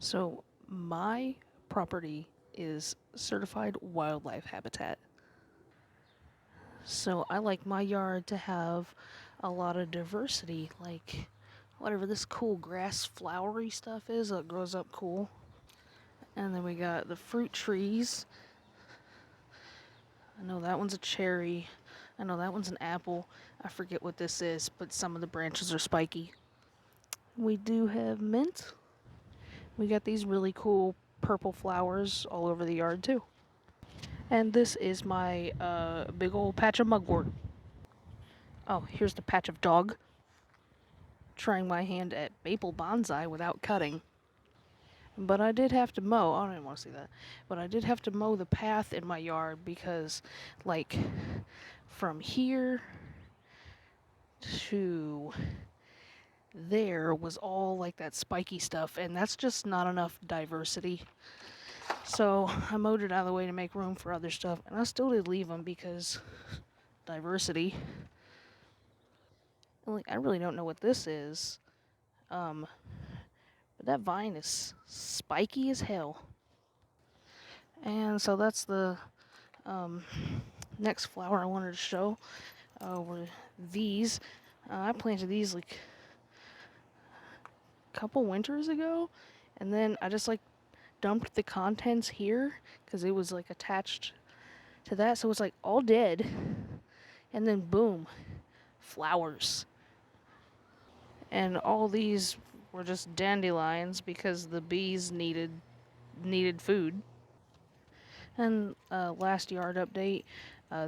So my property is certified wildlife habitat. So I like my yard to have a lot of diversity, like whatever this cool grass flowery stuff is that grows up cool. And then we got the fruit trees. I know that one's a cherry. I know that one's an apple. I forget what this is, but some of the branches are spiky. We do have mint. We got these really cool purple flowers all over the yard too. And this is my big old patch of mugwort. Oh, here's the patch of dog. Trying my hand at maple bonsai without cutting. But I did have to mow. I don't even want to see that. But I did have to mow the path in my yard because, like, from here to there was all like that spiky stuff, and that's just not enough diversity. So I mowed it out of the way to make room for other stuff, and I still did leave them because diversity. And, like, I really don't know what this is. But that vine is spiky as hell. And so that's the next flower I wanted to show. Were these. I planted these like a couple winters ago, and then I just like dumped the contents here because it was like attached to that, so it's like all dead, and then boom, flowers. And all these were just dandelions because the bees needed food. And last yard update,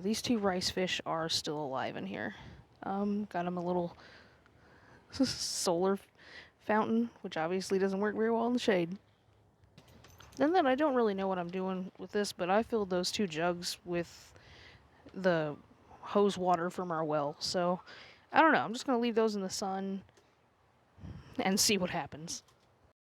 these two rice fish are still alive in here. Got them a little solar fountain, which obviously doesn't work very well in the shade. Then I don't really know what I'm doing with this, but I filled those two jugs with the hose water from our well. So I don't know. I'm just going to leave those in the sun and see what happens.